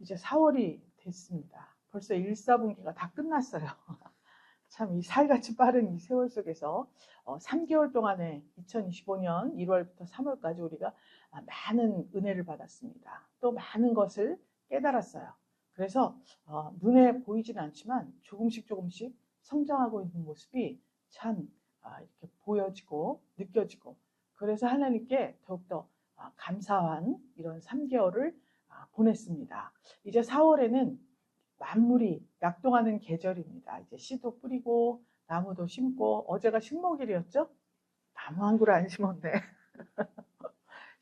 이제 4월이 됐습니다. 벌써 1, 4분기가 다 끝났어요. 참 이 살같이 빠른 이 세월 속에서 3개월 동안에 2025년 1월부터 3월까지 우리가 많은 은혜를 받았습니다. 또 많은 것을 깨달았어요. 그래서 눈에 보이진 않지만 조금씩 성장하고 있는 모습이 참 이렇게 보여지고 느껴지고, 그래서 하나님께 더욱더 감사한 이런 3개월을 보냈습니다. 이제 4월에는 만물이 약동하는 계절입니다. 이제 씨도 뿌리고 나무도 심고, 어제가 식목일이었죠? 나무 한 그루 안 심었네.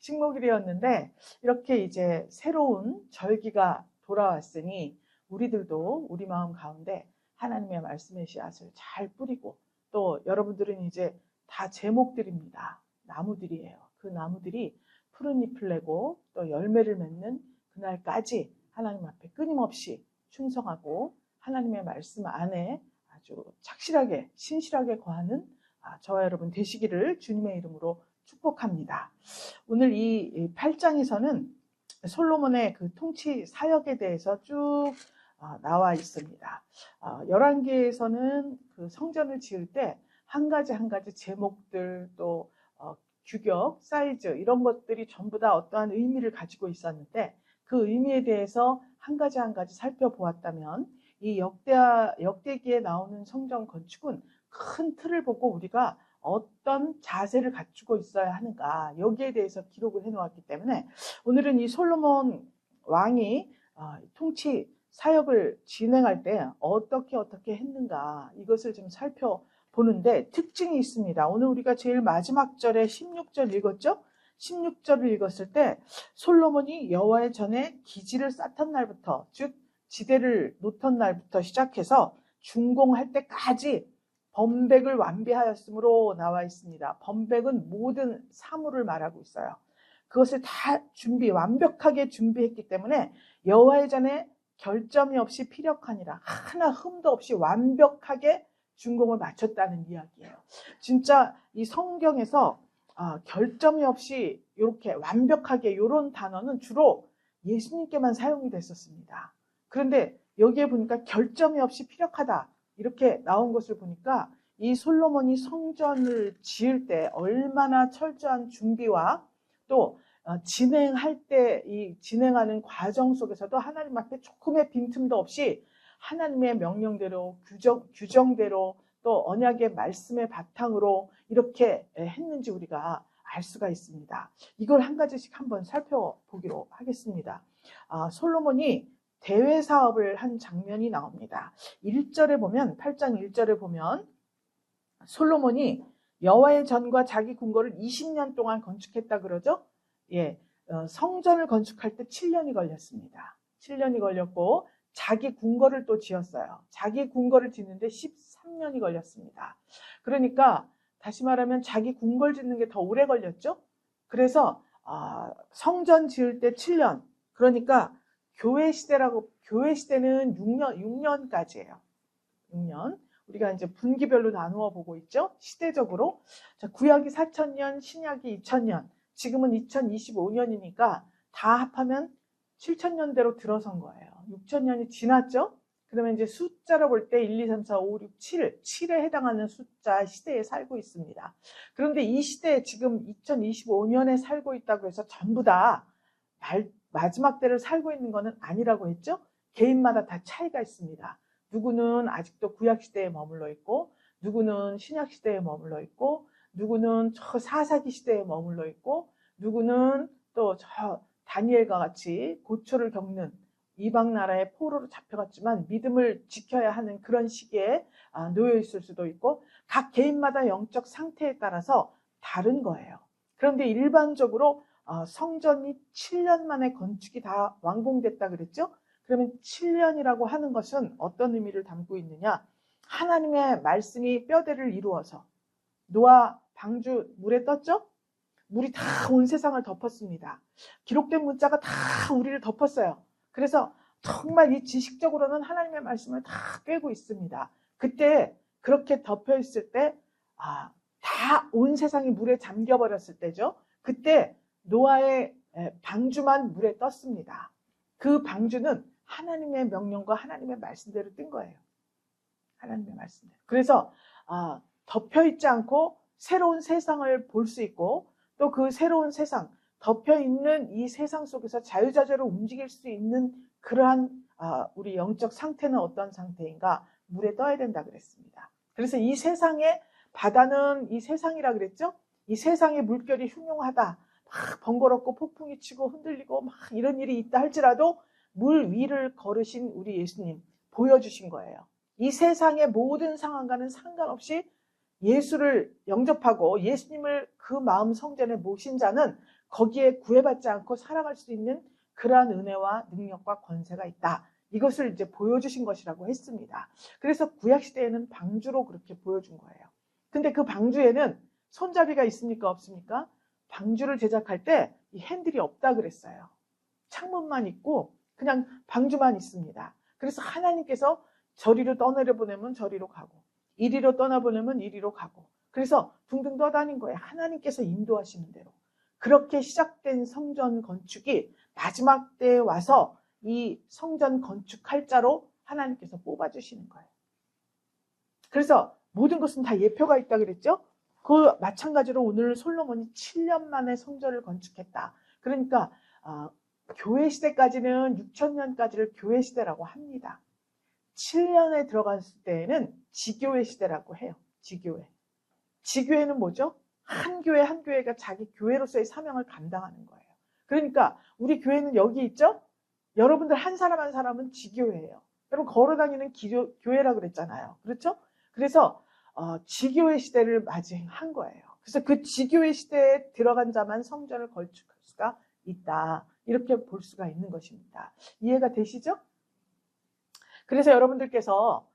식목일이었는데 이렇게 이제 새로운 절기가 돌아왔으니 우리들도 우리 마음 가운데 하나님의 말씀의 씨앗을 잘 뿌리고, 또 여러분들은 이제 다 제목들입니다. 나무들이에요. 그 나무들이 푸른 잎을 내고 또 열매를 맺는 그날까지 하나님 앞에 끊임없이 충성하고 하나님의 말씀 안에 아주 착실하게 신실하게 거하는 저와 여러분 되시기를 주님의 이름으로 축복합니다. 오늘 이 8장에서는 솔로몬의 그 통치 사역에 대해서 쭉 나와 있습니다. 열왕기에서는 그 성전을 지을 때 한 가지 한 가지 제목들, 또 규격, 사이즈 이런 것들이 전부 다 어떠한 의미를 가지고 있었는데, 그 의미에 대해서 한 가지 한 가지 살펴보았다면 이 역대기에 나오는 성전 건축은 큰 틀을 보고 우리가 어떤 자세를 갖추고 있어야 하는가, 여기에 대해서 기록을 해놓았기 때문에 오늘은 이 솔로몬 왕이 통치 사역을 진행할 때 어떻게 했는가, 이것을 좀 살펴보는데 특징이 있습니다. 오늘 우리가 제일 마지막 절에 16절 읽었죠? 16절을 읽었을 때 솔로몬이 여호와의 전에 기지를 쌓던 날부터, 즉 지대를 놓던 날부터 시작해서 준공할 때까지 범백을 완비하였으므로 나와 있습니다. 범백은 모든 사물을 말하고 있어요. 그것을 다 완벽하게 준비했기 때문에 여호와의 전에 결점이 없이 피력하니라, 하나 흠도 없이 완벽하게 준공을 마쳤다는 이야기예요. 진짜 이 성경에서 결점이 없이 이렇게 완벽하게, 이런 단어는 주로 예수님께만 사용이 됐었습니다. 그런데 여기에 보니까 결점이 없이 피력하다 이렇게 나온 것을 보니까 이 솔로몬이 성전을 지을 때 얼마나 철저한 준비와 또 진행할 때 이 진행하는 과정 속에서도 하나님 앞에 조금의 빈틈도 없이 하나님의 명령대로 규정대로 또 언약의 말씀의 바탕으로 이렇게 했는지 우리가 알 수가 있습니다. 이걸 한 가지씩 한번 살펴보기로 하겠습니다. 솔로몬이 대외 사업을 한 장면이 나옵니다. 1절에 보면, 8장 1절에 보면 솔로몬이 여호와의 전과 자기 궁궐을 20년 동안 건축했다 그러죠. 성전을 건축할 때 7년이 걸렸습니다. 7년이 걸렸고 자기 궁궐을 또 지었어요. 자기 궁궐을 짓는데 13년이 걸렸습니다. 그러니까 다시 말하면 자기 궁궐 짓는 게 더 오래 걸렸죠. 그래서 성전 지을 때 7년, 그러니까 교회 시대는 6년까지예요. 6년. 우리가 이제 분기별로 나누어 보고 있죠. 시대적으로. 구약이 4,000년, 신약이 2,000년, 지금은 2025년이니까 다 합하면 7,000년대로 들어선 거예요. 6,000년이 지났죠? 그러면 이제 숫자로 볼 때 1, 2, 3, 4, 5, 6, 7에 해당하는 숫자 시대에 살고 있습니다. 그런데 이 시대에 지금 2025년에 살고 있다고 해서 전부 다 마지막 때를 살고 있는 것은 아니라고 했죠? 개인마다 다 차이가 있습니다. 누구는 아직도 구약시대에 머물러 있고, 누구는 신약시대에 머물러 있고, 누구는 저 4사기 시대에 머물러 있고, 누구는 또 저 다니엘과 같이 고초를 겪는 이방 나라의 포로로 잡혀갔지만 믿음을 지켜야 하는 그런 시기에 놓여 있을 수도 있고, 각 개인마다 영적 상태에 따라서 다른 거예요. 그런데 일반적으로 성전이 7년 만에 건축이 다 완공됐다 그랬죠? 그러면 7년이라고 하는 것은 어떤 의미를 담고 있느냐? 하나님의 말씀이 뼈대를 이루어서 노아 방주 물에 떴죠? 물이 다 온 세상을 덮었습니다. 기록된 문자가 다 우리를 덮었어요. 그래서 정말 이 지식적으로는 하나님의 말씀을 다 꿰고 있습니다. 그때 그렇게 덮여 있을 때 다 온 세상이 물에 잠겨버렸을 때죠. 그때 노아의 방주만 물에 떴습니다. 그 방주는 하나님의 명령과 하나님의 말씀대로 뜬 거예요. 하나님의 말씀대로. 그래서 덮여있지 않고 새로운 세상을 볼 수 있고 또 그 새로운 세상, 덮여있는 이 세상 속에서 자유자재로 움직일 수 있는 그러한 우리 영적 상태는 어떤 상태인가? 물에 떠야 된다 그랬습니다. 그래서 이 세상에 바다는 이 세상이라 그랬죠? 이 세상의 물결이 흉흉하다. 막 번거롭고 폭풍이 치고 흔들리고 막 이런 일이 있다 할지라도 물 위를 걸으신 우리 예수님 보여주신 거예요. 이 세상의 모든 상황과는 상관없이 예수를 영접하고 예수님을 그 마음 성전에 모신 자는 거기에 구애받지 않고 살아갈 수 있는 그러한 은혜와 능력과 권세가 있다. 이것을 이제 보여주신 것이라고 했습니다. 그래서 구약시대에는 방주로 그렇게 보여준 거예요. 근데 그 방주에는 손잡이가 있습니까? 없습니까? 방주를 제작할 때 이 핸들이 없다 그랬어요. 창문만 있고 그냥 방주만 있습니다. 그래서 하나님께서 저리로 떠내려 보내면 저리로 가고 이리로 떠나보내면 이리로 가고 그래서 둥둥 떠다닌 거예요. 하나님께서 인도하시는 대로. 그렇게 시작된 성전 건축이 마지막 때에 와서 이 성전 건축할 자로 하나님께서 뽑아주시는 거예요. 그래서 모든 것은 다 예표가 있다 그랬죠? 그 마찬가지로 오늘 솔로몬이 7년 만에 성전을 건축했다. 그러니까 교회 시대까지는 6,000년까지를 교회 시대라고 합니다. 7년에 들어갔을 때에는 지교회 시대라고 해요. 지교회. 지교회는 뭐죠? 한 교회 한 교회가 자기 교회로서의 사명을 감당하는 거예요. 그러니까 우리 교회는 여기 있죠? 여러분들 한 사람 한 사람은 지교회예요. 여러분 걸어다니는 교회라고 그랬잖아요. 그렇죠? 그래서 지교회 시대를 맞이한 거예요. 그래서 그 지교회 시대에 들어간 자만 성전을 건축할 수가 있다. 이렇게 볼 수가 있는 것입니다. 이해가 되시죠? 그래서 여러분들께서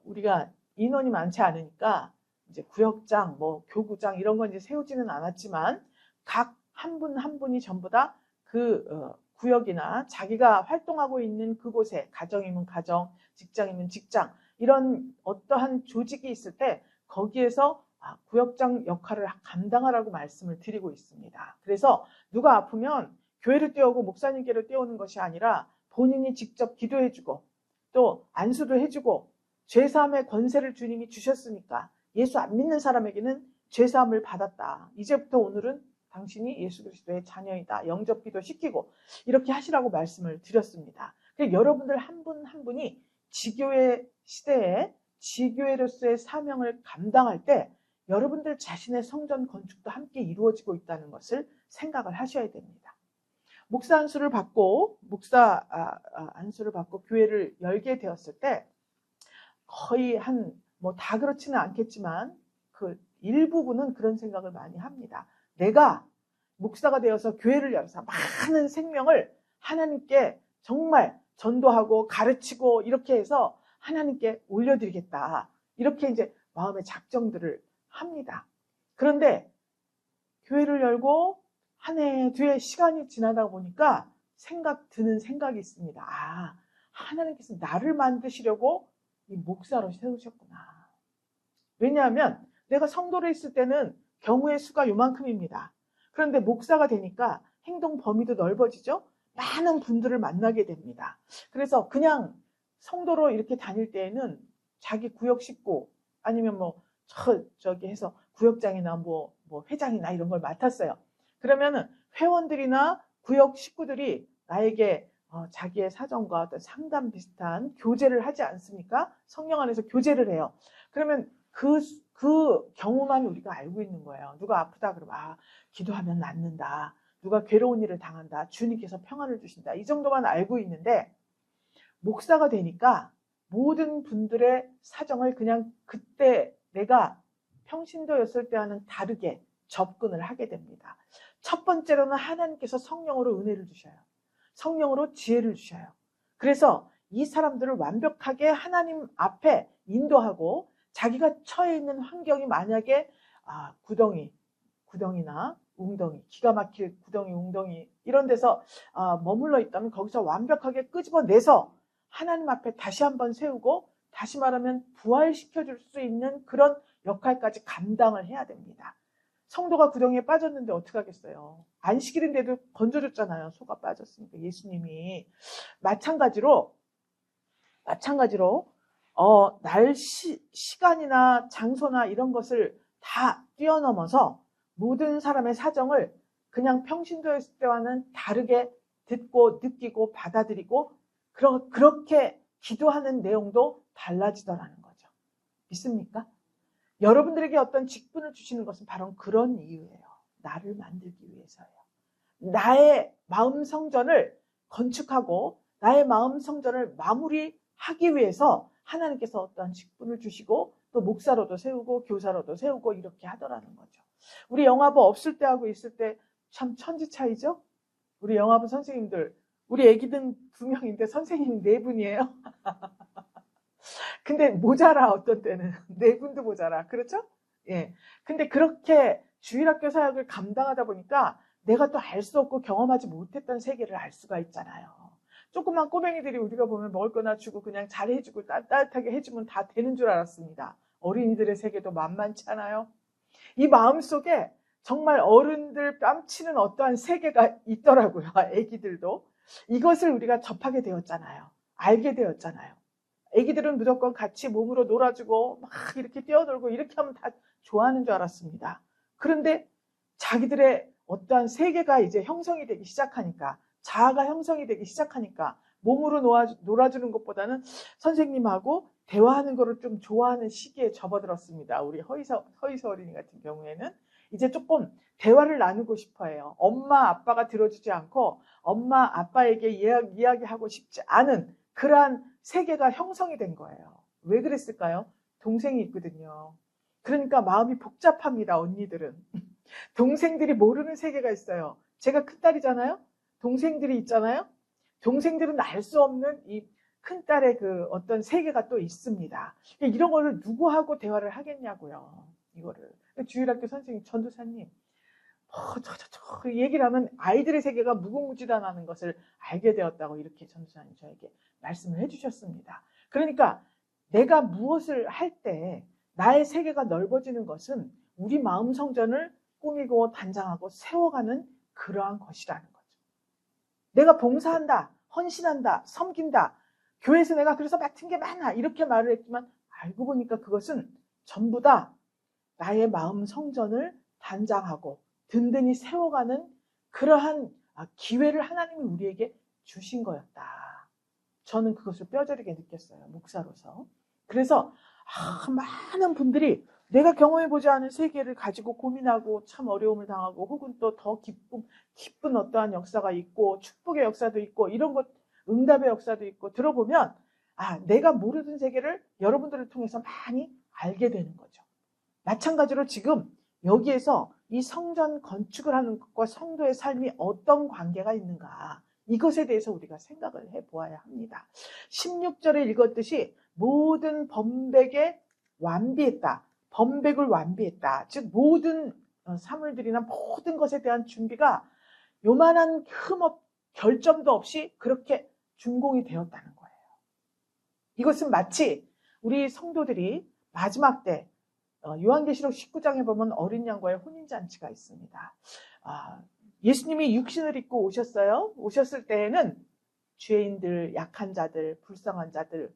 우리가 인원이 많지 않으니까 이제 구역장, 뭐 교구장 이런 건 이제 세우지는 않았지만 각 한 분 한 분이 전부 다 그 구역이나 자기가 활동하고 있는 그곳에 가정이면 가정, 직장이면 직장 이런 어떠한 조직이 있을 때 거기에서 구역장 역할을 감당하라고 말씀을 드리고 있습니다. 그래서 누가 아프면 교회를 떼우고 목사님께로 떼우는 것이 아니라 본인이 직접 기도해주고 또 안수도 해주고 죄사함의 권세를 주님이 주셨으니까 예수 안 믿는 사람에게는 죄사함을 받았다. 이제부터 오늘은 당신이 예수 그리스도의 자녀이다. 영접기도 시키고 이렇게 하시라고 말씀을 드렸습니다. 그러니까 여러분들 한 분 한 분이 지교회 시대에 지교회로서의 사명을 감당할 때 여러분들 자신의 성전 건축도 함께 이루어지고 있다는 것을 생각을 하셔야 됩니다. 목사 안수를 받고 안수를 받고 교회를 열게 되었을 때 거의 뭐 다 그렇지는 않겠지만 그 일부분은 그런 생각을 많이 합니다. 내가 목사가 되어서 교회를 열어서 많은 생명을 하나님께 정말 전도하고 가르치고 이렇게 해서 하나님께 올려드리겠다. 이렇게 이제 마음의 작정들을 합니다. 그런데 교회를 열고 한 해, 뒤에 시간이 지나다 보니까 드는 생각이 있습니다. 하나님께서 나를 만드시려고 이 목사로 세우셨구나. 왜냐하면 내가 성도로 있을 때는 경우의 수가 요만큼입니다. 그런데 목사가 되니까 행동 범위도 넓어지죠. 많은 분들을 만나게 됩니다. 그래서 그냥 성도로 이렇게 다닐 때에는 자기 구역 식구 아니면 뭐 저기 해서 구역장이나 뭐 회장이나 이런 걸 맡았어요. 그러면은 회원들이나 구역 식구들이 나에게 자기의 사정과 어떤 상담 비슷한 교제를 하지 않습니까? 성령 안에서 교제를 해요. 그러면 그 경우만 우리가 알고 있는 거예요. 누가 아프다 그러면 기도하면 낫는다. 누가 괴로운 일을 당한다. 주님께서 평안을 주신다. 이 정도만 알고 있는데 목사가 되니까 모든 분들의 사정을 그냥 그때 내가 평신도였을 때와는 다르게 접근을 하게 됩니다. 첫 번째로는 하나님께서 성령으로 은혜를 주셔요. 성령으로 지혜를 주셔요. 그래서 이 사람들을 완벽하게 하나님 앞에 인도하고 자기가 처해 있는 환경이 만약에 구덩이나 웅덩이, 기가 막힐 구덩이, 웅덩이 이런 데서 머물러 있다면 거기서 완벽하게 끄집어내서 하나님 앞에 다시 한번 세우고 다시 말하면 부활시켜줄 수 있는 그런 역할까지 감당을 해야 됩니다. 성도가 구덩이에 빠졌는데 어떻게 하겠어요? 안식일인데도 건져줬잖아요. 소가 빠졌으니까 예수님이. 마찬가지로 날씨, 시간이나 장소나 이런 것을 다 뛰어넘어서 모든 사람의 사정을 그냥 평신도였을 때와는 다르게 듣고 느끼고 받아들이고 그렇게 기도하는 내용도 달라지더라는 거죠. 믿습니까? 여러분들에게 어떤 직분을 주시는 것은 바로 그런 이유예요. 나를 만들기 위해서예요. 나의 마음 성전을 건축하고 나의 마음 성전을 마무리하기 위해서 하나님께서 어떤 직분을 주시고 또 목사로도 세우고 교사로도 세우고 이렇게 하더라는 거죠. 우리 영화부 없을 때하고 있을 때 참 천지 차이죠? 우리 영화부 선생님들, 우리 애기들 2명인데 선생님 4분이에요. 근데 모자라, 어떤 때는. 4분도 모자라. 그렇죠? 예. 근데 그렇게 주일학교 사역을 감당하다 보니까 내가 또 알 수 없고 경험하지 못했던 세계를 알 수가 있잖아요. 조그만 꼬맹이들이 우리가 보면 먹을 거나 주고 그냥 잘해주고 따뜻하게 해주면 다 되는 줄 알았습니다. 어린이들의 세계도 만만치 않아요. 이 마음속에 정말 어른들 뺨치는 어떠한 세계가 있더라고요. 애기들도. 이것을 우리가 접하게 되었잖아요. 알게 되었잖아요. 애기들은 무조건 같이 몸으로 놀아주고 막 이렇게 뛰어놀고 이렇게 하면 다 좋아하는 줄 알았습니다. 그런데 자기들의 어떠한 세계가 이제 형성이 되기 시작하니까, 자아가 형성이 되기 시작하니까 몸으로 놀아주는 것보다는 선생님하고 대화하는 거를 좀 좋아하는 시기에 접어들었습니다. 우리 허이서 어린이 같은 경우에는 이제 조금 대화를 나누고 싶어 해요. 엄마 아빠가 들어주지 않고 엄마 아빠에게 이야기하고 싶지 않은 그러한 세계가 형성이 된 거예요. 왜 그랬을까요? 동생이 있거든요. 그러니까 마음이 복잡합니다. 언니들은. 동생들이 모르는 세계가 있어요. 제가 큰딸이잖아요. 동생들이 있잖아요. 동생들은 알 수 없는 이 큰딸의 그 어떤 세계가 또 있습니다. 이런 거를 누구하고 대화를 하겠냐고요. 이거를. 주일학교 선생님, 전도사님, 얘기를 하면 아이들의 세계가 무궁무진하다는 것을 알게 되었다고 이렇게 전도사님 저에게 말씀을 해주셨습니다. 그러니까 내가 무엇을 할 때 나의 세계가 넓어지는 것은 우리 마음 성전을 꾸미고 단장하고 세워가는 그러한 것이라는 거죠. 내가 봉사한다, 헌신한다, 섬긴다, 교회에서 내가 그래서 맡은 게 많아 이렇게 말을 했지만 알고 보니까 그것은 전부 다 나의 마음 성전을 단장하고 든든히 세워가는 그러한 기회를 하나님이 우리에게 주신 거였다. 저는 그것을 뼈저리게 느꼈어요. 목사로서. 그래서 많은 분들이 내가 경험해보지 않은 세계를 가지고 고민하고 참 어려움을 당하고 혹은 또 더 기쁜 어떠한 역사가 있고 축복의 역사도 있고 이런 것 응답의 역사도 있고 들어보면 내가 모르던 세계를 여러분들을 통해서 많이 알게 되는 거죠. 마찬가지로 지금 여기에서 이 성전 건축을 하는 것과 성도의 삶이 어떤 관계가 있는가 이것에 대해서 우리가 생각을 해보아야 합니다. 16절에 읽었듯이 모든 범백에 완비했다. 범백을 완비했다. 즉 모든 사물들이나 모든 것에 대한 준비가 요만한 결점도 없이 그렇게 준공이 되었다는 거예요. 이것은 마치 우리 성도들이 마지막 때 요한계시록 19장에 보면 어린 양과의 혼인잔치가 있습니다. 예수님이 육신을 입고 오셨어요. 오셨을 때에는 죄인들, 약한 자들, 불쌍한 자들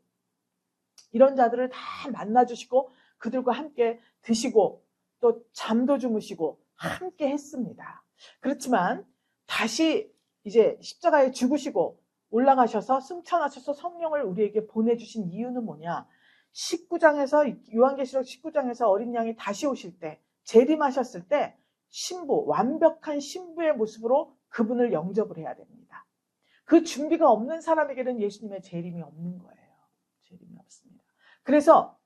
이런 자들을 다 만나주시고 그들과 함께 드시고 또 잠도 주무시고 함께 했습니다. 그렇지만 다시 이제 십자가에 죽으시고 올라가셔서 승천하셔서 성령을 우리에게 보내주신 이유는 뭐냐? 19장에서 요한계시록 19장에서 어린 양이 다시 오실 때 재림하셨을 때 신부, 완벽한 신부의 모습으로 그분을 영접을 해야 됩니다. 그 준비가 없는 사람에게는 예수님의 재림이 없는 거예요. 재림이 없습니다. 그래서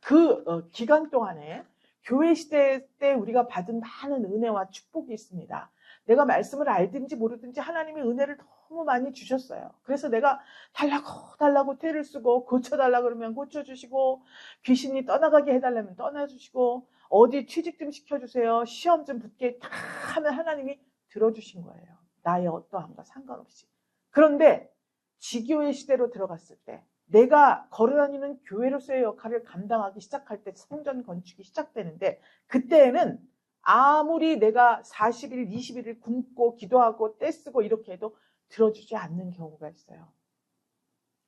그 기간 동안에 교회 시대 때 우리가 받은 많은 은혜와 축복이 있습니다. 내가 말씀을 알든지 모르든지 하나님의 은혜를 너무 많이 주셨어요. 그래서 내가 달라고 태를 쓰고 고쳐달라고 그러면 고쳐주시고 귀신이 떠나가게 해달라면 떠나주시고 어디 취직 좀 시켜주세요. 시험 좀 붙게 다 하면 하나님이 들어주신 거예요. 나의 어떠함과 상관없이. 그런데 지교의 시대로 들어갔을 때 내가 걸어다니는 교회로서의 역할을 감당하기 시작할 때 성전 건축이 시작되는데 그때에는 아무리 내가 40일, 21일 굶고 기도하고 떼쓰고 이렇게 해도 들어주지 않는 경우가 있어요.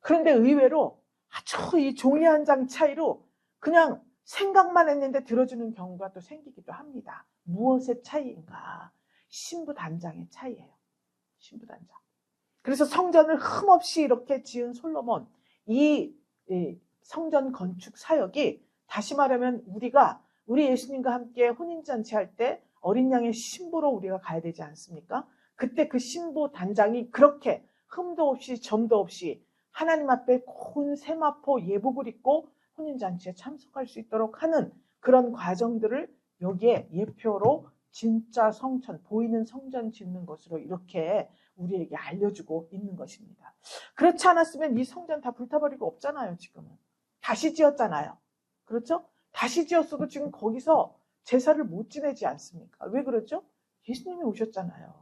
그런데 의외로 아주 이 종이 한 장 차이로 그냥 생각만 했는데 들어주는 경우가 또 생기기도 합니다. 무엇의 차이인가? 신부단장의 차이예요. 신부단장. 그래서 성전을 흠없이 이렇게 지은 솔로몬, 이 성전 건축 사역이 다시 말하면 우리 예수님과 함께 혼인잔치 할 때 어린 양의 신부로 우리가 가야 되지 않습니까? 그때 그 신부 단장이 그렇게 흠도 없이 점도 없이 하나님 앞에 고운 세마포 예복을 입고 혼인잔치에 참석할 수 있도록 하는 그런 과정들을 여기에 예표로 진짜 성전, 보이는 성전 짓는 것으로 이렇게 우리에게 알려주고 있는 것입니다. 그렇지 않았으면 이 성전 다 불타버리고 없잖아요, 지금은. 다시 지었잖아요. 그렇죠? 다시 지었어도 지금 거기서 제사를 못 지내지 않습니까? 왜 그렇죠? 예수님이 오셨잖아요.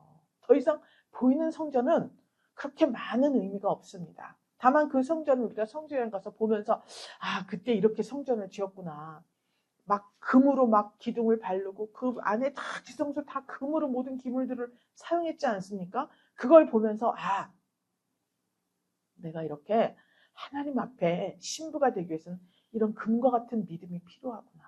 더 이상 보이는 성전은 그렇게 많은 의미가 없습니다. 다만 그 성전을 우리가 성전에 가서 보면서 그때 이렇게 성전을 지었구나. 막 금으로 막 기둥을 바르고 그 안에 다 지성소 다 금으로 모든 기물들을 사용했지 않습니까? 그걸 보면서 내가 이렇게 하나님 앞에 신부가 되기 위해서는 이런 금과 같은 믿음이 필요하구나.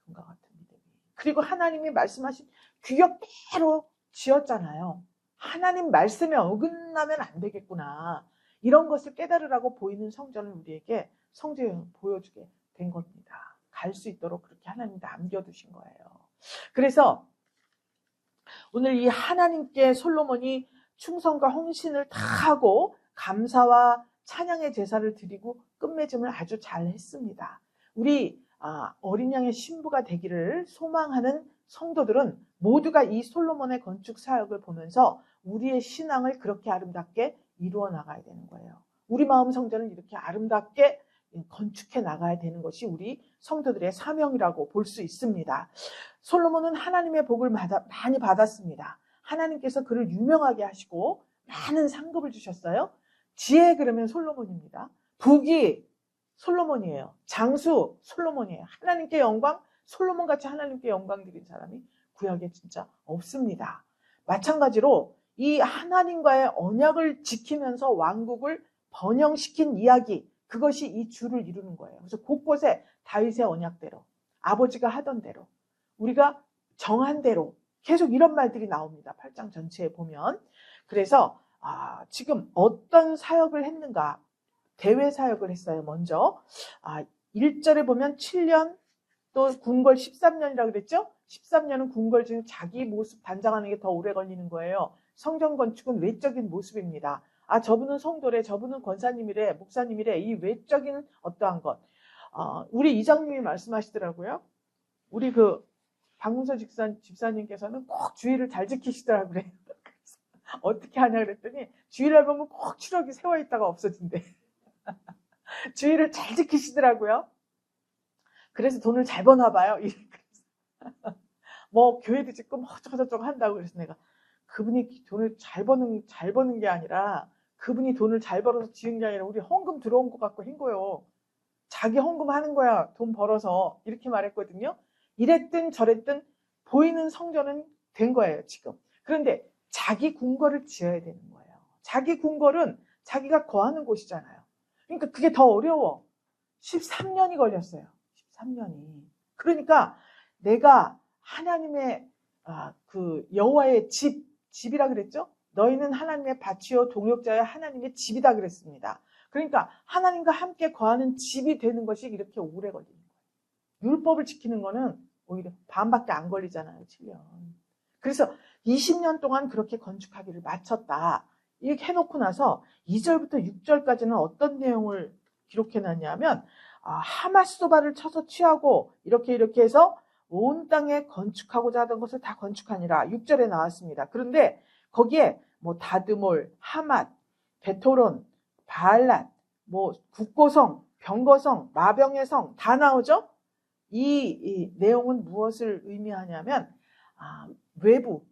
금과 같은 믿음이. 그리고 하나님이 말씀하신 규격대로 지었잖아요. 하나님 말씀에 어긋나면 안 되겠구나. 이런 것을 깨달으라고 보이는 성전을 우리에게 성경에 보여주게 된 겁니다. 갈 수 있도록 그렇게 하나님이 남겨두신 거예요. 그래서 오늘 이 하나님께 솔로몬이 충성과 헌신을 다 하고 감사와 찬양의 제사를 드리고 끝맺음을 아주 잘 했습니다. 우리 어린 양의 신부가 되기를 소망하는 성도들은 모두가 이 솔로몬의 건축 사역을 보면서 우리의 신앙을 그렇게 아름답게 이루어 나가야 되는 거예요. 우리 마음 성전을 이렇게 아름답게 건축해 나가야 되는 것이 우리 성도들의 사명이라고 볼 수 있습니다. 솔로몬은 하나님의 복을 많이 받았습니다. 하나님께서 그를 유명하게 하시고 많은 상급을 주셨어요. 지혜 그러면 솔로몬입니다. 부귀 솔로몬이에요. 장수 솔로몬이에요. 하나님께 영광, 솔로몬같이 하나님께 영광 드린 사람이 구약에 진짜 없습니다. 마찬가지로 이 하나님과의 언약을 지키면서 왕국을 번영시킨 이야기, 그것이 이 주를 이루는 거예요. 그래서 곳곳에 다윗의 언약대로, 아버지가 하던 대로, 우리가 정한 대로 계속 이런 말들이 나옵니다. 8장 전체에 보면. 그래서 지금 어떤 사역을 했는가? 대외 사역을 했어요. 먼저 1절에 보면 7년 또 궁궐 13년이라고 그랬죠? 13년은 궁궐 중 자기 모습 단장하는 게 더 오래 걸리는 거예요. 성전 건축은 외적인 모습입니다. 저분은 성도래, 저분은 권사님이래, 목사님이래, 이 외적인 어떠한 것. 우리 이장님이 말씀하시더라고요. 우리 박문서 집사님께서는 꼭 주의를 잘 지키시더라고요. 그래서 어떻게 하냐 그랬더니 주일날 보면 꼭 추럭이 세워있다가 없어진대. 주의를 잘 지키시더라고요. 그래서 돈을 잘 버나 봐요. 뭐 교회도 짓고 뭐 어쩌고저쩌고 한다고. 그래서 내가 그분이 돈을 잘 버는 게 아니라 그분이 돈을 잘 벌어서 지은 게 아니라 우리 헌금 들어온 것 갖고 한 거예요. 자기 헌금 하는 거야. 돈 벌어서. 이렇게 말했거든요. 이랬든 저랬든 보이는 성전은 된 거예요, 지금. 그런데 자기 궁궐을 지어야 되는 거예요. 자기 궁궐은 자기가 거하는 곳이잖아요. 그러니까 그게 더 어려워. 13년이 걸렸어요. 13년이. 그러니까 내가 하나님의 여호와의 집이라 그랬죠? 너희는 하나님의 밭이요 동역자여 하나님의 집이다 그랬습니다. 그러니까 하나님과 함께 거하는 집이 되는 것이 이렇게 오래 걸리는 거예요. 율법을 지키는 거는 오히려 반밖에 안 걸리잖아요. 7년. 그래서 20년 동안 그렇게 건축하기를 마쳤다. 이렇게 해놓고 나서 2절부터 6절까지는 어떤 내용을 기록해놨냐면 하맛소바를 쳐서 취하고 이렇게 해서 온 땅에 건축하고자 하던 것을 다 건축하니라. 6절에 나왔습니다. 그런데 거기에 뭐 다드몰, 하맛, 베토론, 바알랏, 뭐 국고성, 병거성, 마병의 성 다 나오죠? 이 내용은 무엇을 의미하냐면 외부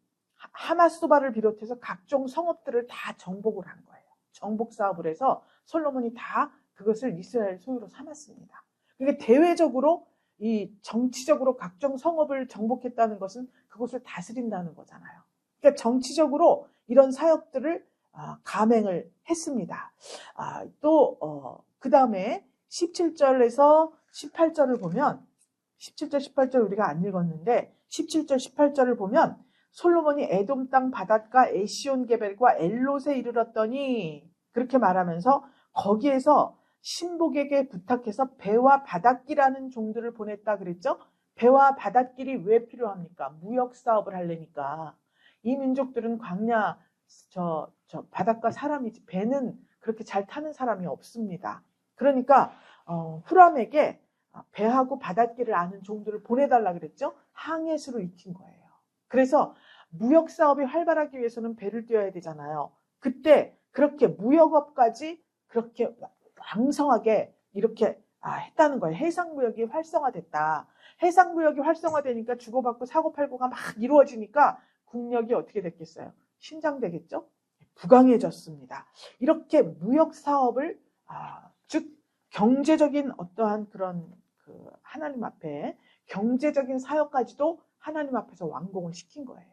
하맛소바를 비롯해서 각종 성읍들을 다 정복을 한 거예요. 정복 사업을 해서 솔로몬이 다 그것을 이스라엘 소유로 삼았습니다. 그러니까 대외적으로 이 정치적으로 각종 성읍을 정복했다는 것은 그곳을 다스린다는 거잖아요. 그러니까 정치적으로 이런 사역들을 감행을 했습니다. 또 그 다음에 17절에서 18절을 보면 17절, 18절 우리가 안 읽었는데 17절, 18절을 보면 솔로몬이 에돔 땅 바닷가 에시온 게벨과 엘롯에 이르렀더니 그렇게 말하면서 거기에서 신복에게 부탁해서 배와 바닷길하는 종들을 보냈다 그랬죠. 배와 바닷길이 왜 필요합니까? 무역 사업을 하려니까. 이 민족들은 광야 바닷가 사람이지 배는 그렇게 잘 타는 사람이 없습니다. 그러니까 후람에게 배하고 바닷길을 아는 종들을 보내달라 그랬죠. 항해수로 익힌 거예요. 그래서 무역 사업이 활발하기 위해서는 배를 띄워야 되잖아요. 그때 그렇게 무역업까지 그렇게 왕성하게 이렇게 했다는 거예요. 해상무역이 활성화됐다. 해상무역이 활성화되니까 주고받고 사고팔고가 막 이루어지니까 국력이 어떻게 됐겠어요? 신장되겠죠? 부강해졌습니다. 이렇게 무역 사업을 즉 경제적인 어떠한 그런 하나님 앞에 경제적인 사역까지도 하나님 앞에서 완공을 시킨 거예요.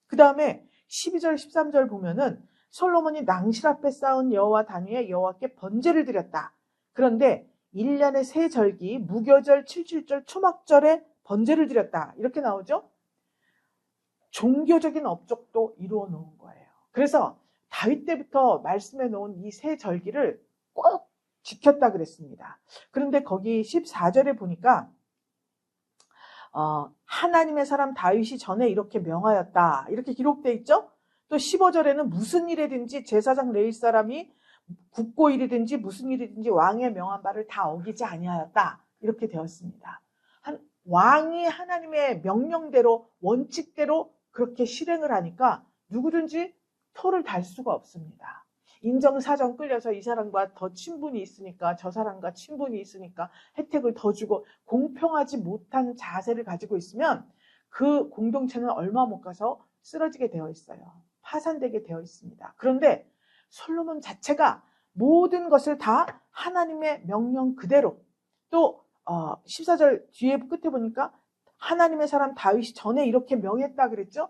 그 다음에 12절 13절 보면은 솔로몬이 낭실 앞에 쌓은 여호와 단위에 여호와께 번제를 드렸다. 그런데 1년에 세 절기 무교절 77절 초막절에 번제를 드렸다. 이렇게 나오죠. 종교적인 업적도 이루어 놓은 거예요. 그래서 다윗 때부터 말씀해 놓은 이 세 절기를 꼭 지켰다 그랬습니다. 그런데 거기 14절에 보니까 하나님의 사람 다윗이 전에 이렇게 명하였다. 이렇게 기록되어 있죠. 또 15절에는 무슨 일이든지 제사장 레위 사람이 국고 일이든지 무슨 일이든지 왕의 명한 바를 다 어기지 아니하였다. 이렇게 되었습니다. 왕이 하나님의 명령대로 원칙대로 그렇게 실행을 하니까 누구든지 토를 달 수가 없습니다. 인정사정 끌려서 이 사람과 더 친분이 있으니까 저 사람과 친분이 있으니까 혜택을 더 주고 공평하지 못한 자세를 가지고 있으면 그 공동체는 얼마 못 가서 쓰러지게 되어 있어요. 파산되게 되어 있습니다. 그런데 솔로몬 자체가 모든 것을 다 하나님의 명령 그대로 또 14절 뒤에 끝에 보니까 하나님의 사람 다윗이 전에 이렇게 명했다 그랬죠.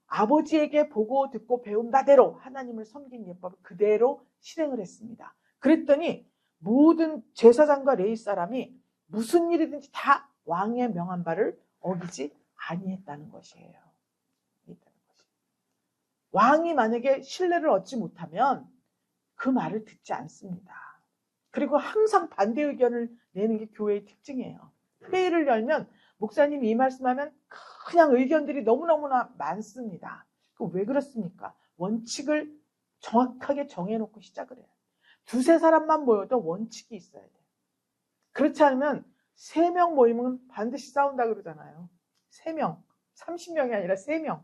아버지에게 보고 듣고 배운 바대로 하나님을 섬긴 예법을 그대로 실행을 했습니다. 그랬더니 모든 제사장과 레위 사람이 무슨 일이든지 다 왕의 명한 바를 어기지 아니했다는 것이에요. 왕이 만약에 신뢰를 얻지 못하면 그 말을 듣지 않습니다. 그리고 항상 반대 의견을 내는 게 교회의 특징이에요. 회의를 열면 목사님이 이 말씀하면 그냥 의견들이 너무너무나 많습니다. 왜 그렇습니까? 원칙을 정확하게 정해놓고 시작을 해요. 두세 사람만 모여도 원칙이 있어야 돼요. 그렇지 않으면 3명 모이면 반드시 싸운다 그러잖아요. 3명, 30명이 아니라 3명.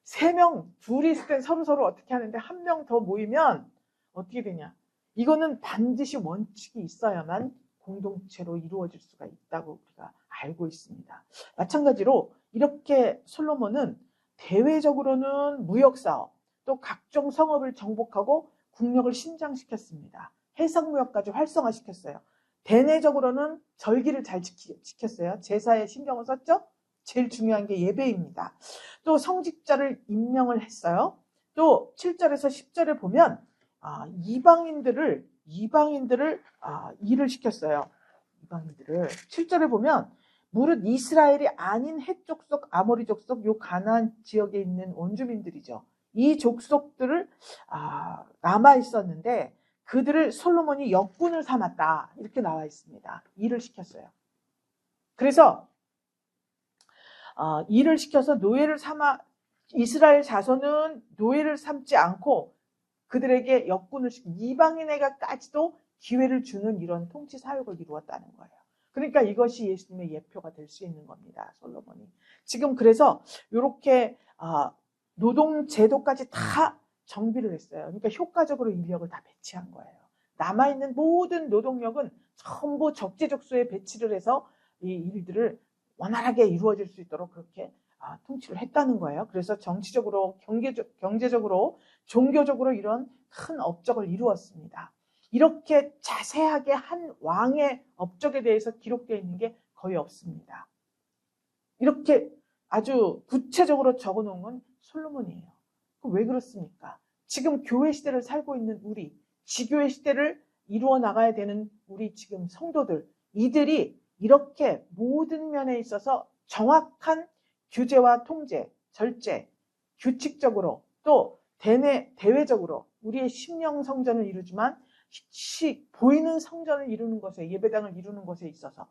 3명, 둘이 있을 땐 서로 어떻게 하는데 1명 더 모이면 어떻게 되냐? 이거는 반드시 원칙이 있어야만 공동체로 이루어질 수가 있다고 우리가 알고 있습니다. 마찬가지로 이렇게 솔로몬은 대외적으로는 무역사업, 또 각종 성읍을 정복하고 국력을 신장시켰습니다. 해상무역까지 활성화시켰어요. 대내적으로는 절기를 잘 지켰어요. 제사에 신경을 썼죠? 제일 중요한 게 예배입니다. 또 성직자를 임명을 했어요. 또 7절에서 10절에 보면 이방인들을 일을 시켰어요. 이방인들을 7절에 보면 무릇 이스라엘이 아닌 헷 족속, 아모리 족속, 요 가나안 지역에 있는 원주민들이죠. 이 족속들을 남아 있었는데 그들을 솔로몬이 역군을 삼았다. 이렇게 나와 있습니다. 일을 시켰어요. 그래서 일을 시켜서 노예를 삼아 이스라엘 자손은 노예를 삼지 않고 그들에게 역군을 시키고 이방인에게까지도 기회를 주는 이런 통치 사역을 이루었다는 거예요. 그러니까 이것이 예수님의 예표가 될 수 있는 겁니다. 솔로몬이. 지금 그래서 이렇게 노동 제도까지 다 정비를 했어요. 그러니까 효과적으로 인력을 다 배치한 거예요. 남아있는 모든 노동력은 전부 적재적소에 배치를 해서 이 일들을 원활하게 이루어질 수 있도록 그렇게 통치를 했다는 거예요. 그래서 정치적으로, 경제적으로, 종교적으로 이런 큰 업적을 이루었습니다. 이렇게 자세하게 한 왕의 업적에 대해서 기록되어 있는 게 거의 없습니다. 이렇게 아주 구체적으로 적어놓은 건 솔로몬이에요. 왜 그렇습니까? 지금 교회 시대를 살고 있는 우리, 지교회 시대를 이루어 나가야 되는 우리 지금 성도들, 이들이 이렇게 모든 면에 있어서 정확한 규제와 통제, 절제, 규칙적으로 또 대외적으로 우리의 심령 성전을 이루지만 보이는 성전을 이루는 것에, 예배당을 이루는 것에 있어서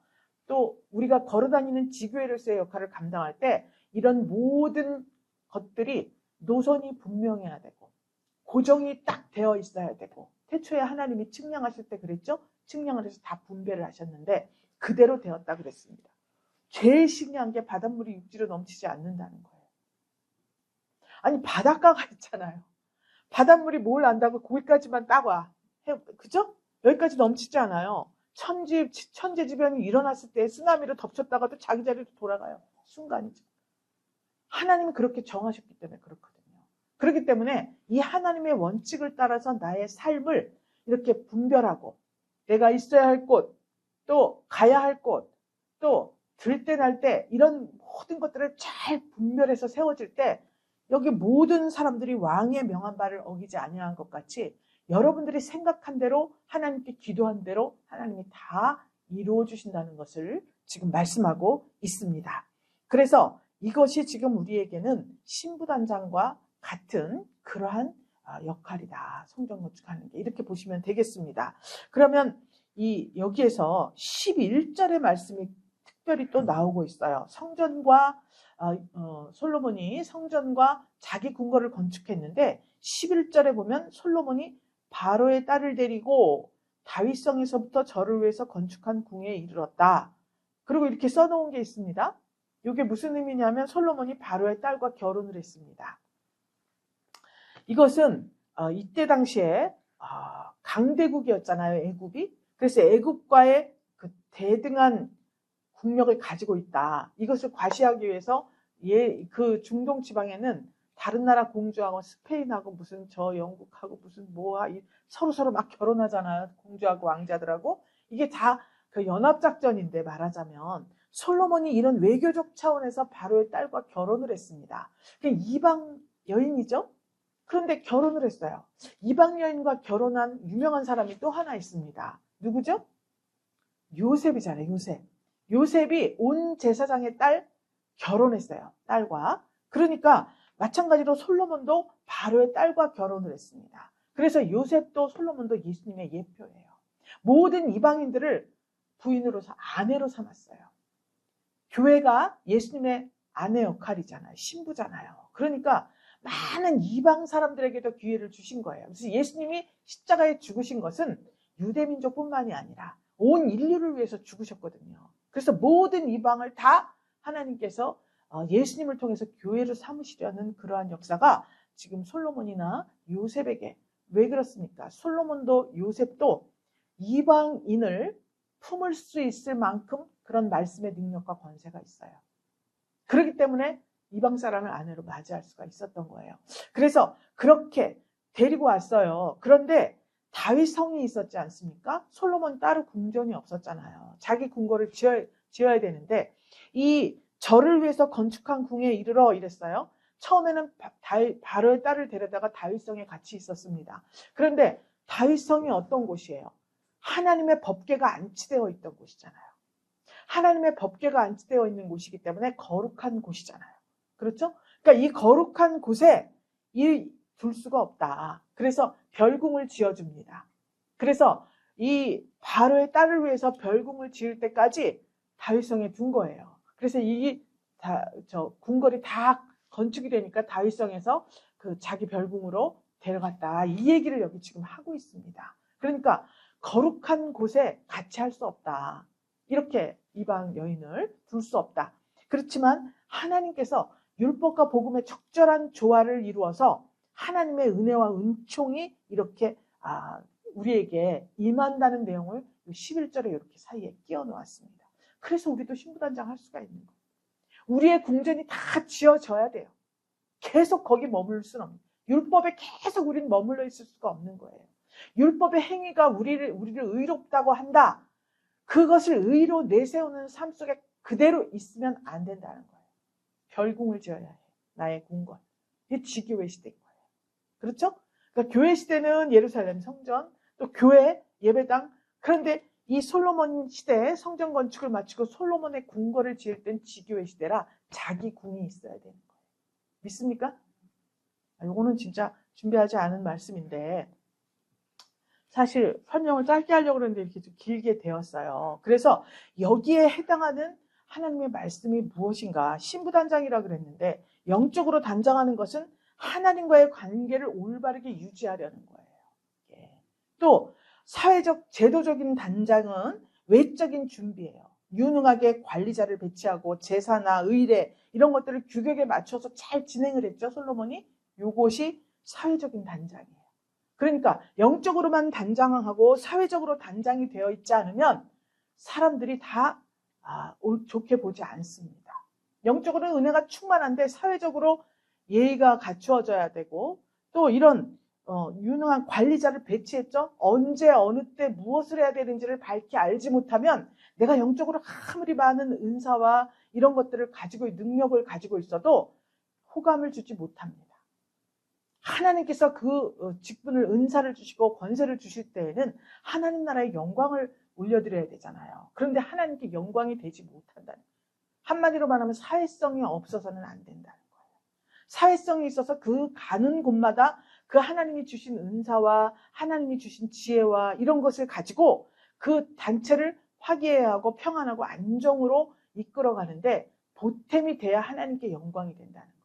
또 우리가 걸어다니는 지교회로서의 역할을 감당할 때 이런 모든 것들이 노선이 분명해야 되고 고정이 딱 되어 있어야 되고, 태초에 하나님이 측량하실 때 그랬죠? 측량을 해서 다 분배를 하셨는데 그대로 되었다 그랬습니다. 제일 신기한 게 바닷물이 육지로 넘치지 않는다는 거예요. 아니, 바닷가가 있잖아요. 바닷물이 뭘 안다고 거기까지만 따와. 그죠? 여기까지 넘치지 않아요. 천재지변이 일어났을 때 쓰나미로 덮쳤다가도 자기 자리로 돌아가요. 순간이죠. 하나님은 그렇게 정하셨기 때문에 그렇거든요. 그렇기 때문에 이 하나님의 원칙을 따라서 나의 삶을 이렇게 분별하고, 내가 있어야 할 곳, 또 가야 할 곳, 또 들 때 날 때 이런 모든 것들을 잘 분별해서 세워질 때 여기 모든 사람들이 왕의 명한 바를 어기지 아니한 것 같이 여러분들이 생각한 대로, 하나님께 기도한 대로 하나님이 다 이루어 주신다는 것을 지금 말씀하고 있습니다. 그래서 이것이 지금 우리에게는 신부단장과 같은 그러한 역할이다. 성전 건축하는 게. 이렇게 보시면 되겠습니다. 그러면 여기에서 11절의 말씀이 특별히 또 나오고 있어요. 솔로몬이 성전과 자기 궁궐을 건축했는데 11절에 보면 솔로몬이 바로의 딸을 데리고 다윗성에서부터 저를 위해서 건축한 궁에 이르렀다. 그리고 이렇게 써놓은 게 있습니다. 이게 무슨 의미냐면 솔로몬이 바로의 딸과 결혼을 했습니다. 이것은 이때 당시에 강대국이었잖아요, 애굽이. 그래서 애굽과의 그 대등한 국력을 가지고 있다. 이것을 과시하기 위해서 그 중동 지방에는 다른 나라 공주하고 스페인하고 무슨 저 영국하고 무슨 서로 막 결혼하잖아요. 공주하고 왕자들하고. 이게 다 그 연합작전인데, 말하자면 솔로몬이 이런 외교적 차원에서 바로의 딸과 결혼을 했습니다. 이방 여인이죠. 그런데 결혼을 했어요. 이방 여인과 결혼한 유명한 사람이 또 하나 있습니다. 누구죠? 요셉이잖아요. 요셉이 온 제사장의 딸 결혼했어요. 딸과. 그러니까 마찬가지로 솔로몬도 바로의 딸과 결혼을 했습니다. 그래서 요셉도 솔로몬도 예수님의 예표예요. 모든 이방인들을 부인으로서 아내로 삼았어요. 교회가 예수님의 아내 역할이잖아요. 신부잖아요. 그러니까 많은 이방 사람들에게도 기회를 주신 거예요. 그래서 예수님이 십자가에 죽으신 것은 유대민족뿐만이 아니라 온 인류를 위해서 죽으셨거든요. 그래서 모든 이방을 다 하나님께서 예수님을 통해서 교회를 삼으시려는 그러한 역사가 지금 솔로몬이나 요셉에게. 왜 그렇습니까? 솔로몬도 요셉도 이방인을 품을 수 있을 만큼 그런 말씀의 능력과 권세가 있어요. 그렇기 때문에 이방 사람을 아내로 맞이할 수가 있었던 거예요. 그래서 그렇게 데리고 왔어요. 그런데 다윗 성이 있었지 않습니까? 솔로몬 따로 궁전이 없었잖아요. 자기 궁궐을 지어야 되는데 이 저를 위해서 건축한 궁에 이르러 이랬어요. 처음에는 바로의 딸을 데려다가 다윗성에 같이 있었습니다. 그런데 다윗성이 어떤 곳이에요? 하나님의 법궤가 안치되어 있던 곳이잖아요. 하나님의 법궤가 안치되어 있는 곳이기 때문에 거룩한 곳이잖아요. 그렇죠? 그러니까 이 거룩한 곳에 둘 수가 없다. 그래서 별궁을 지어줍니다. 그래서 이 바로의 딸을 위해서 별궁을 지을 때까지 다윗성에 둔 거예요. 그래서 궁궐이 다 건축이 되니까 다윗성에서 그 자기 별궁으로 데려갔다. 이 얘기를 여기 지금 하고 있습니다. 그러니까 거룩한 곳에 같이 할 수 없다. 이렇게 이방 여인을 둘 수 없다. 그렇지만 하나님께서 율법과 복음의 적절한 조화를 이루어서 하나님의 은혜와 은총이 이렇게 우리에게 임한다는 내용을 11절에 이렇게 사이에 끼워 놓았습니다. 그래서 우리도 신부단장 할 수가 있는 거예요. 우리의 궁전이 다 지어져야 돼요. 계속 거기 머물 수는 없는 거예요. 율법에 계속 우리는 머물러 있을 수가 없는 거예요. 율법의 행위가 우리를 의롭다고 한다. 그것을 의로 내세우는 삶 속에 그대로 있으면 안 된다는 거예요. 별궁을 지어야 해. 나의 궁궐. 이게 지교회 시대인 거예요. 그렇죠? 그러니까 교회 시대는 예루살렘 성전, 또 교회, 예배당. 그런데 이 솔로몬 시대에 성전 건축을 마치고 솔로몬의 궁궐을 지을 땐 지교회 시대라 자기 궁이 있어야 되는 거예요. 믿습니까? 이거는 진짜 준비하지 않은 말씀인데 사실 설명을 짧게 하려고 그러는데 이렇게 좀 길게 되었어요. 그래서 여기에 해당하는 하나님의 말씀이 무엇인가? 신부단장이라고 그랬는데 영적으로 단장하는 것은 하나님과의 관계를 올바르게 유지하려는 거예요. 또 사회적 제도적인 단장은 외적인 준비예요. 유능하게 관리자를 배치하고 제사나 의례 이런 것들을 규격에 맞춰서 잘 진행을 했죠. 솔로몬이. 이것이 사회적인 단장이에요. 그러니까 영적으로만 단장하고 사회적으로 단장이 되어 있지 않으면 사람들이 다 좋게 보지 않습니다. 영적으로는 은혜가 충만한데 사회적으로 예의가 갖추어져야 되고 또 이런 유능한 관리자를 배치했죠. 언제 어느 때 무엇을 해야 되는지를 밝히 알지 못하면 내가 영적으로 아무리 많은 은사와 이런 것들을 가지고 능력을 가지고 있어도 호감을 주지 못합니다. 하나님께서 그 직분을 은사를 주시고 권세를 주실 때에는 하나님 나라의 영광을 올려드려야 되잖아요. 그런데 하나님께 영광이 되지 못한다는 거예요. 한마디로 말하면 사회성이 없어서는 안 된다는 거예요. 사회성이 있어서 그 가는 곳마다 그 하나님이 주신 은사와 하나님이 주신 지혜와 이런 것을 가지고 그 단체를 화기애애하고 평안하고 안정으로 이끌어가는데 보탬이 돼야 하나님께 영광이 된다는 거예요.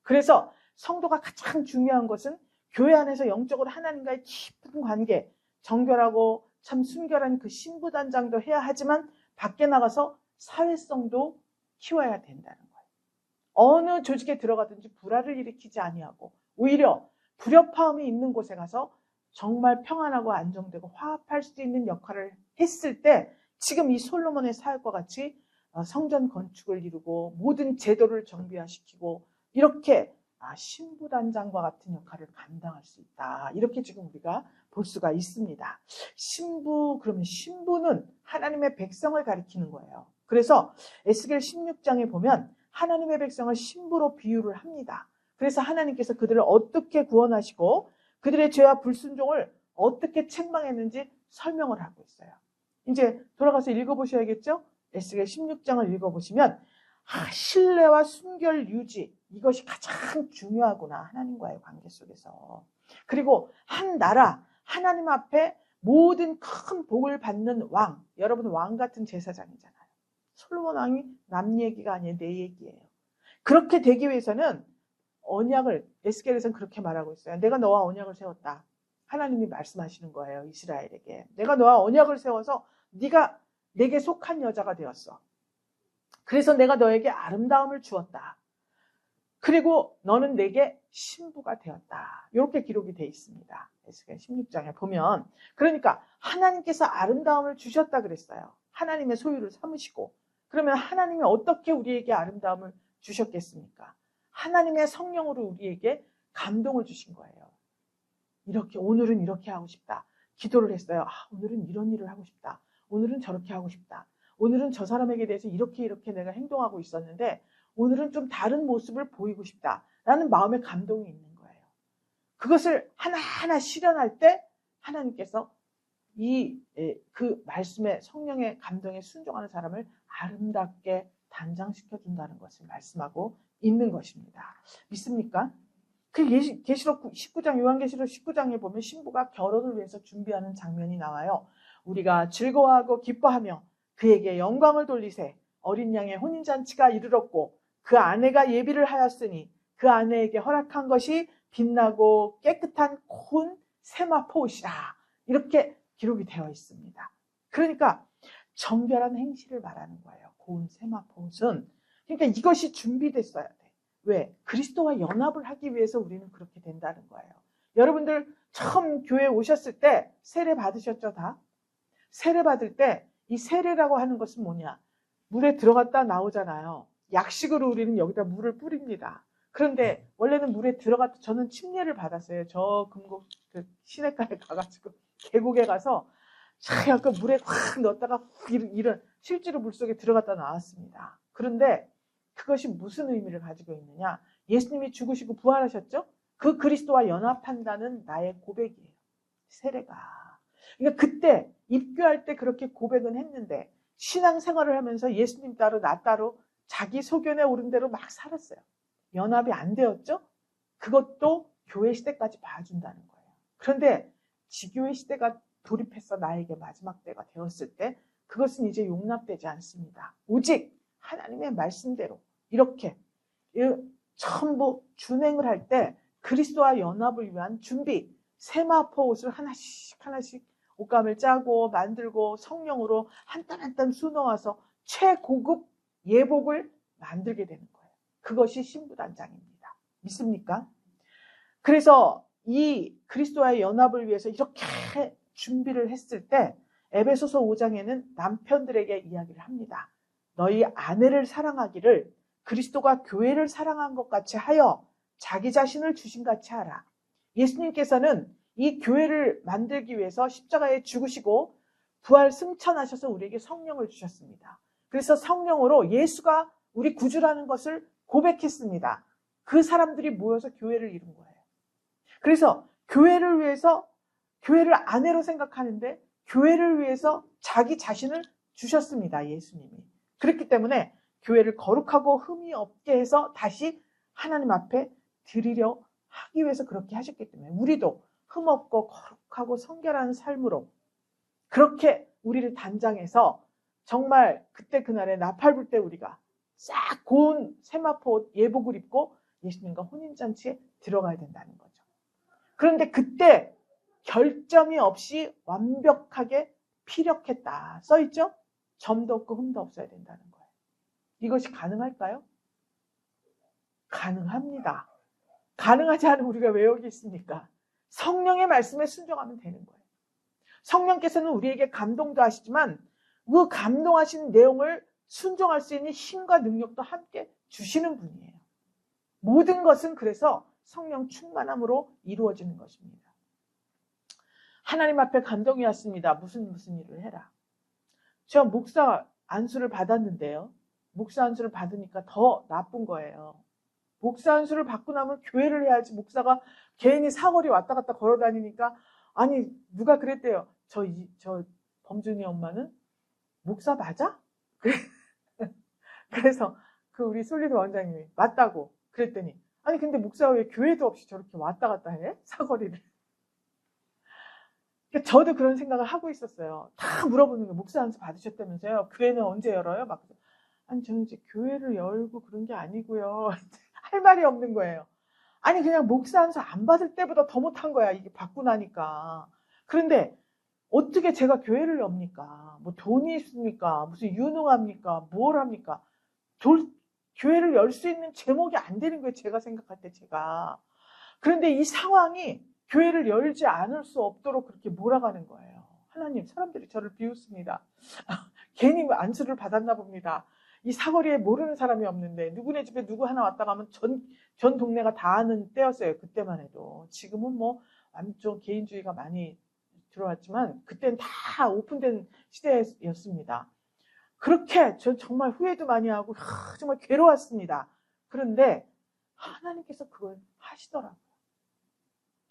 그래서 성도가 가장 중요한 것은 교회 안에서 영적으로 하나님과의 깊은 관계, 정결하고 참 순결한 그 신부단장도 해야 하지만 밖에 나가서 사회성도 키워야 된다는 거예요. 어느 조직에 들어가든지 불화를 일으키지 아니하고 오히려 불협화음이 있는 곳에 가서 정말 평안하고 안정되고 화합할 수 있는 역할을 했을 때 지금 이 솔로몬의 사역과 같이 성전 건축을 이루고 모든 제도를 정비화시키고 이렇게 신부단장과 같은 역할을 감당할 수 있다. 이렇게 지금 우리가 볼 수가 있습니다. 그러면 신부는 하나님의 백성을 가리키는 거예요. 그래서 에스겔 16장에 보면 하나님의 백성을 신부로 비유를 합니다. 그래서 하나님께서 그들을 어떻게 구원하시고 그들의 죄와 불순종을 어떻게 책망했는지 설명을 하고 있어요. 이제 돌아가서 읽어보셔야겠죠? 에스겔 16장을 읽어보시면 신뢰와 순결 유지 이것이 가장 중요하구나. 하나님과의 관계 속에서. 그리고 한 나라 하나님 앞에 모든 큰 복을 받는 왕. 여러분 왕 같은 제사장이잖아요. 솔로몬 왕이 남 얘기가 아니에요. 내 얘기예요. 그렇게 되기 위해서는 언약을 에스겔에서는 그렇게 말하고 있어요. 내가 너와 언약을 세웠다. 하나님이 말씀하시는 거예요. 이스라엘에게. 내가 너와 언약을 세워서 네가 내게 속한 여자가 되었어. 그래서 내가 너에게 아름다움을 주었다. 그리고 너는 내게 신부가 되었다. 이렇게 기록이 되어 있습니다. 에스겔 16장에 보면. 그러니까 하나님께서 아름다움을 주셨다 그랬어요. 하나님의 소유를 삼으시고. 그러면 하나님이 어떻게 우리에게 아름다움을 주셨겠습니까? 하나님의 성령으로 우리에게 감동을 주신 거예요. 오늘은 이렇게 하고 싶다. 기도를 했어요. 오늘은 이런 일을 하고 싶다. 오늘은 저렇게 하고 싶다. 오늘은 저 사람에게 대해서 이렇게 내가 행동하고 있었는데 오늘은 좀 다른 모습을 보이고 싶다라는 마음의 감동이 있는 거예요. 그것을 하나하나 실현할 때 하나님께서 그 말씀의 성령의 감동에 순종하는 사람을 아름답게 단장시켜 준다는 것을 말씀하고 있는 것입니다. 믿습니까? 그 계시록 19장 요한계시록 19장에 보면 신부가 결혼을 위해서 준비하는 장면이 나와요. 우리가 즐거워하고 기뻐하며 그에게 영광을 돌리세. 어린 양의 혼인잔치가 이르렀고 그 아내가 예비를 하였으니 그 아내에게 허락한 것이 빛나고 깨끗한 고운 세마포 옷이라. 이렇게 기록이 되어 있습니다. 그러니까 정결한 행실을 말하는 거예요. 고운 세마포 옷은. 그러니까 이것이 준비됐어야 돼. 왜? 그리스도와 연합을 하기 위해서 우리는 그렇게 된다는 거예요. 여러분들 처음 교회에 오셨을 때 세례 받으셨죠, 다? 세례 받을 때 이 세례라고 하는 것은 뭐냐? 물에 들어갔다 나오잖아요. 약식으로 우리는 여기다 물을 뿌립니다. 그런데 원래는 물에 들어갔다 저는 침례를 받았어요. 저 금곡 시내가에 가가지고 계곡에 가서 약간 물에 확 넣었다가 이런 실제로 물속에 들어갔다 나왔습니다. 그런데 그것이 무슨 의미를 가지고 있느냐? 예수님이 죽으시고 부활하셨죠? 그 그리스도와 연합한다는 나의 고백이에요. 세례가. 그러니까 그때 입교할 때 그렇게 고백은 했는데 신앙생활을 하면서 예수님 따로 나 따로 자기 소견에 오른 대로 막 살았어요. 연합이 안 되었죠? 그것도 교회 시대까지 봐준다는 거예요. 그런데 지교회 시대가 돌입해서 나에게 마지막 때가 되었을 때 그것은 이제 용납되지 않습니다. 오직 하나님의 말씀대로 이렇게 전부 준행을 할 때 그리스도와 연합을 위한 준비, 세마포 옷을 하나씩 옷감을 짜고 만들고 성령으로 한 땀 한 땀 수놓아서 최고급 예복을 만들게 되는 거예요. 그것이 신부단장입니다. 믿습니까? 그래서 이 그리스도와의 연합을 위해서 이렇게 준비를 했을 때 에베소서 5장에는 남편들에게 이야기를 합니다. 너희 아내를 사랑하기를 그리스도가 교회를 사랑한 것 같이 하여 자기 자신을 주신같이 하라. 예수님께서는 이 교회를 만들기 위해서 십자가에 죽으시고 부활 승천하셔서 우리에게 성령을 주셨습니다. 그래서 성령으로 예수가 우리 구주라는 것을 고백했습니다. 그 사람들이 모여서 교회를 이룬 거예요. 그래서 교회를 위해서 교회를 아내로 생각하는데 교회를 위해서 자기 자신을 주셨습니다. 예수님이. 그렇기 때문에 교회를 거룩하고 흠이 없게 해서 다시 하나님 앞에 드리려 하기 위해서 그렇게 하셨기 때문에 우리도 흠없고 거룩하고 성결한 삶으로 그렇게 우리를 단장해서 정말 그때 그날에 나팔 불 때 우리가 싹 고운 세마포 예복을 입고 예수님과 혼인잔치에 들어가야 된다는 거죠. 그런데 그때 결점이 없이 완벽하게 피력했다 써있죠? 점도 없고 흠도 없어야 된다는 거예요. 이것이 가능할까요? 가능합니다. 가능하지 않으면 우리가 왜 여기 있습니까? 성령의 말씀에 순종하면 되는 거예요. 성령께서는 우리에게 감동도 하시지만 그 감동하신 내용을 순종할 수 있는 힘과 능력도 함께 주시는 분이에요. 모든 것은 그래서 성령 충만함으로 이루어지는 것입니다. 하나님 앞에 감동이 왔습니다. 무슨 일을 해라. 저 목사 안수를 받았는데요. 목사 안수를 받으니까 더 나쁜 거예요. 목사 안수를 받고 나면 교회를 해야지 목사가 개인이 사거리 왔다 갔다 걸어 다니니까 아니 누가 그랬대요. 저 범준이 엄마는 목사 맞아? 그래서 그 우리 솔리드 원장님이 맞다고 그랬더니 아니 근데 목사가 왜 교회도 없이 저렇게 왔다 갔다 해? 사거리를. 저도 그런 생각을 하고 있었어요. 다 물어보는 거예요. 목사 안수 받으셨다면서요? 교회는 언제 열어요? 막 아니 저는 이제 교회를 열고 그런 게 아니고요. 할 말이 없는 거예요. 아니 그냥 목사 안수 안 받을 때보다 더 못한 거야. 이게 받고 나니까. 그런데 어떻게 제가 교회를 엽니까? 뭐 돈이 있습니까? 무슨 유능합니까? 뭘 합니까? 교회를 열 수 있는 제목이 안 되는 거예요. 제가 생각할 때 제가. 그런데 이 상황이 교회를 열지 않을 수 없도록 그렇게 몰아가는 거예요. 하나님, 사람들이 저를 비웃습니다. 괜히 안수를 받았나 봅니다. 이 사거리에 모르는 사람이 없는데 누구네 집에 누구 하나 왔다 가면 전 동네가 다 아는 때였어요. 그때만 해도. 지금은 뭐 완전 개인주의가 많이 들어왔지만 그때는 다 오픈된 시대였습니다. 그렇게 전 정말 후회도 많이 하고 정말 괴로웠습니다. 그런데 하나님께서 그걸 하시더라고요.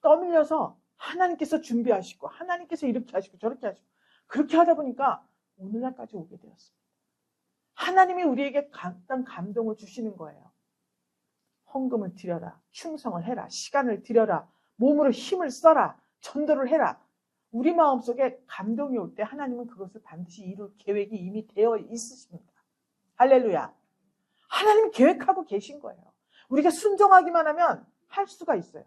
떠밀려서 하나님께서 준비하시고 하나님께서 이렇게 하시고 저렇게 하시고 그렇게 하다 보니까 오늘날까지 오게 되었습니다. 하나님이 우리에게 어떤 감동을 주시는 거예요. 헌금을 드려라, 충성을 해라, 시간을 드려라, 몸으로 힘을 써라, 전도를 해라. 우리 마음속에 감동이 올 때 하나님은 그것을 반드시 이룰 계획이 이미 되어 있으십니다. 할렐루야. 하나님 계획하고 계신 거예요. 우리가 순종하기만 하면 할 수가 있어요.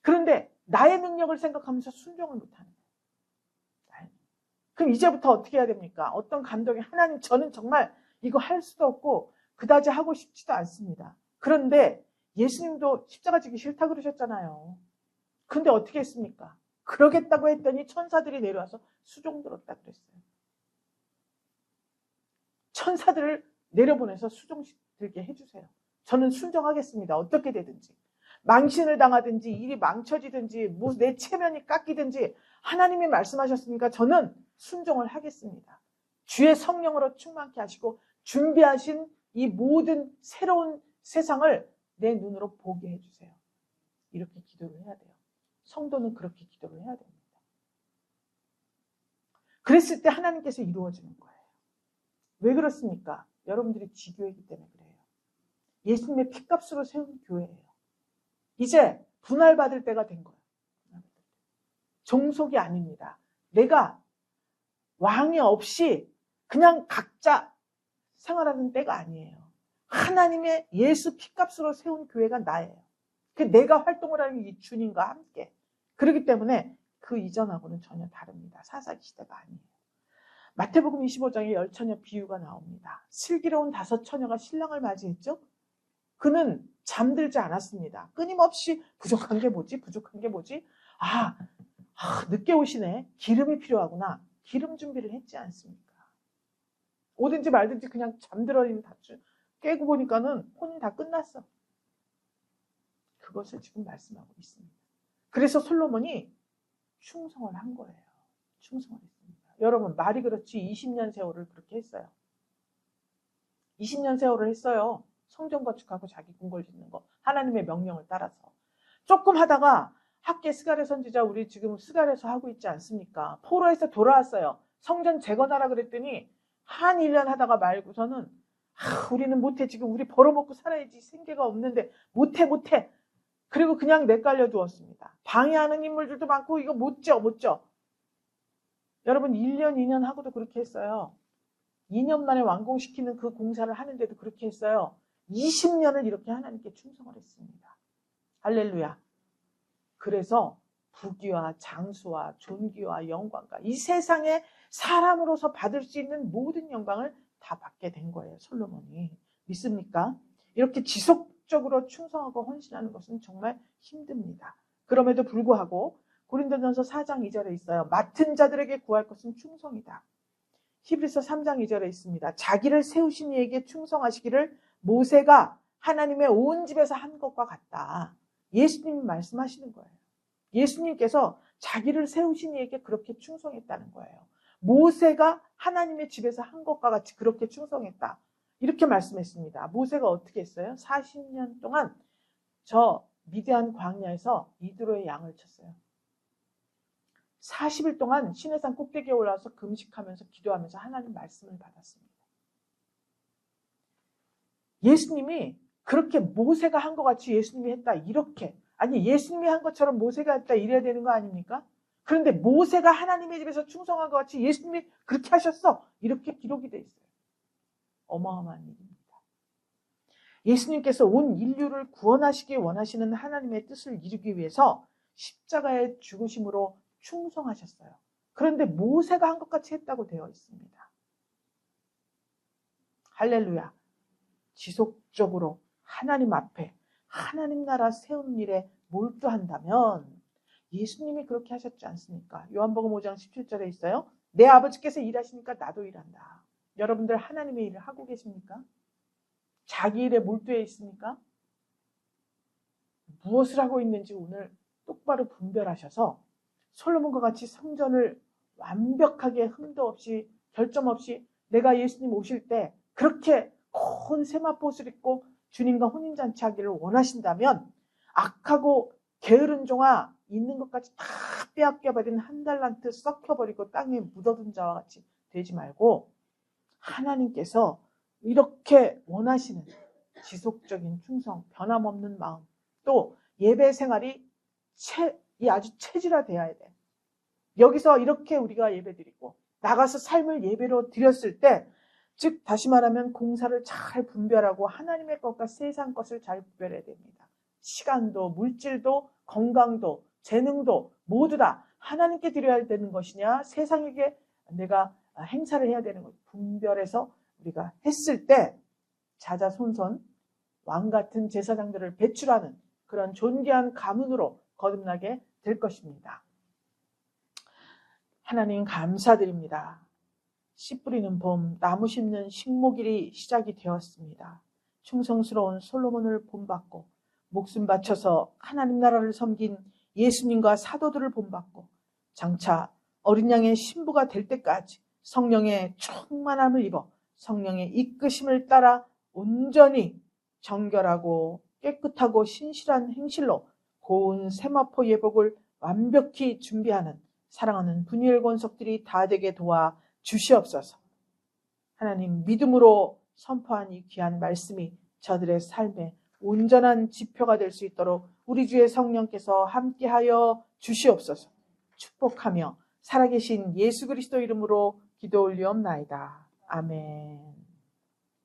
그런데 나의 능력을 생각하면서 순종을 못하는 거예요. 그럼 이제부터 어떻게 해야 됩니까? 어떤 감동이 하나님 저는 정말 이거 할 수도 없고 그다지 하고 싶지도 않습니다. 그런데 예수님도 십자가 지기 싫다 그러셨잖아요. 그런데 어떻게 했습니까? 그러겠다고 했더니 천사들이 내려와서 수종 들었다 그랬어요. 천사들을 내려보내서 수종 들게 해주세요. 저는 순종하겠습니다. 어떻게 되든지. 망신을 당하든지 일이 망쳐지든지 뭐 내 체면이 깎이든지 하나님이 말씀하셨으니까 저는 순종을 하겠습니다. 주의 성령으로 충만케 하시고 준비하신 이 모든 새로운 세상을 내 눈으로 보게 해주세요. 이렇게 기도를 해야 돼요. 성도는 그렇게 기도를 해야 됩니다. 그랬을 때 하나님께서 이루어지는 거예요. 왜 그렇습니까? 여러분들이 지교회이기 때문에 그래요. 예수님의 피값으로 세운 교회예요. 이제 분할받을 때가 된 거예요. 종속이 아닙니다. 내가 왕이 없이 그냥 각자 생활하는 때가 아니에요. 하나님의 예수 피값으로 세운 교회가 나예요. 내가 활동을 하는 이 주님과 함께. 그렇기 때문에 그 이전하고는 전혀 다릅니다. 사사기 시대가 아니에요. 마태복음 25장에 10처녀 비유가 나옵니다. 슬기로운 5처녀가 신랑을 맞이했죠. 그는 잠들지 않았습니다. 끊임없이 부족한 게 뭐지? 부족한 게 뭐지? 늦게 오시네. 기름이 필요하구나. 기름 준비를 했지 않습니까? 오든지 말든지 그냥 잠들어 있는 다주 깨고 보니까는 혼이 다 끝났어. 그것을 지금 말씀하고 있습니다. 그래서 솔로몬이 충성을 한 거예요. 충성을 했습니다. 여러분, 말이 그렇지 20년 세월을 그렇게 했어요. 20년 세월을 했어요. 성전 건축하고 자기 궁궐 짓는 거. 하나님의 명령을 따라서. 조금 하다가 학계 스가랴 선지자 우리 지금 스가랴서 하고 있지 않습니까? 포로에서 돌아왔어요. 성전 재건하라 그랬더니 한 1년 하다가 말고서는 우리는 못해. 지금 우리 벌어먹고 살아야지. 생계가 없는데 못해. 그리고 그냥 내깔려 두었습니다. 방해하는 인물들도 많고 이거 못 져. 여러분 1년, 2년 하고도 그렇게 했어요. 2년 만에 완공시키는 그 공사를 하는데도 그렇게 했어요. 20년을 이렇게 하나님께 충성을 했습니다. 할렐루야. 그래서 부귀와 장수와 존귀와 영광과 이 세상에 사람으로서 받을 수 있는 모든 영광을 다 받게 된 거예요. 솔로몬이. 믿습니까? 이렇게 지속적으로 충성하고 헌신하는 것은 정말 힘듭니다. 그럼에도 불구하고 고린도전서 4장 2절에 있어요. 맡은 자들에게 구할 것은 충성이다. 히브리서 3장 2절에 있습니다. 자기를 세우신 이에게 충성하시기를 모세가 하나님의 온 집에서 한 것과 같다. 예수님이 말씀하시는 거예요. 예수님께서 자기를 세우신 이에게 그렇게 충성했다는 거예요. 모세가 하나님의 집에서 한 것과 같이 그렇게 충성했다. 이렇게 말씀했습니다. 모세가 어떻게 했어요? 40년 동안 저 미디안 광야에서 이드로의 양을 쳤어요. 40일 동안 시내산 꼭대기에 올라와서 금식하면서 기도하면서 하나님 말씀을 받았습니다. 예수님이 그렇게 모세가 한 것 같이 예수님이 했다. 이렇게. 아니 예수님이 한 것처럼 모세가 했다. 이래야 되는 거 아닙니까? 그런데 모세가 하나님의 집에서 충성한 것 같이 예수님이 그렇게 하셨어. 이렇게 기록이 돼 있어요. 어마어마한 일입니다. 예수님께서 온 인류를 구원하시기 원하시는 하나님의 뜻을 이루기 위해서 십자가의 죽으심으로 충성하셨어요. 그런데 모세가 한 것 같이 했다고 되어 있습니다. 할렐루야. 지속적으로 하나님 앞에 하나님 나라 세운 일에 몰두한다면 예수님이 그렇게 하셨지 않습니까? 요한복음 5장 17절에 있어요. 내 아버지께서 일하시니까 나도 일한다. 여러분들 하나님의 일을 하고 계십니까? 자기 일에 몰두해 있습니까? 무엇을 하고 있는지 오늘 똑바로 분별하셔서 솔로몬과 같이 성전을 완벽하게 흠도 없이 결점 없이 내가 예수님 오실 때 그렇게 큰 세마포옷을 입고 주님과 혼인잔치 하기를 원하신다면 악하고 게으른 종아 있는 것까지 다 빼앗겨버린 한 달란트 썩혀버리고 땅에 묻어둔 자와 같이 되지 말고 하나님께서 이렇게 원하시는 지속적인 충성, 변함없는 마음, 또 예배 생활이 아주 체질화되어야 돼. 여기서 이렇게 우리가 예배드리고 나가서 삶을 예배로 드렸을 때, 즉 다시 말하면 공사를 잘 분별하고 하나님의 것과 세상 것을 잘 분별해야 됩니다. 시간도 물질도 건강도 재능도 모두 다 하나님께 드려야 되는 것이냐 세상에게 내가 행사를 해야 되는 것 분별해서 우리가 했을 때 자자손손 왕같은 제사장들을 배출하는 그런 존귀한 가문으로 거듭나게 될 것입니다. 하나님 감사드립니다. 씨 뿌리는 봄, 나무 심는 식목일이 시작이 되었습니다. 충성스러운 솔로몬을 본받고 목숨 바쳐서 하나님 나라를 섬긴 예수님과 사도들을 본받고 장차 어린 양의 신부가 될 때까지 성령의 충만함을 입어 성령의 이끄심을 따라 온전히 정결하고 깨끗하고 신실한 행실로 고운 세마포 예복을 완벽히 준비하는 사랑하는 분이엘 권속들이 다 되게 도와 주시옵소서. 하나님, 믿음으로 선포한 이 귀한 말씀이 저들의 삶에 온전한 지표가 될 수 있도록 우리 주의 성령께서 함께하여 주시옵소서. 축복하며 살아계신 예수 그리스도 이름으로 기도 올리옵나이다. 아멘.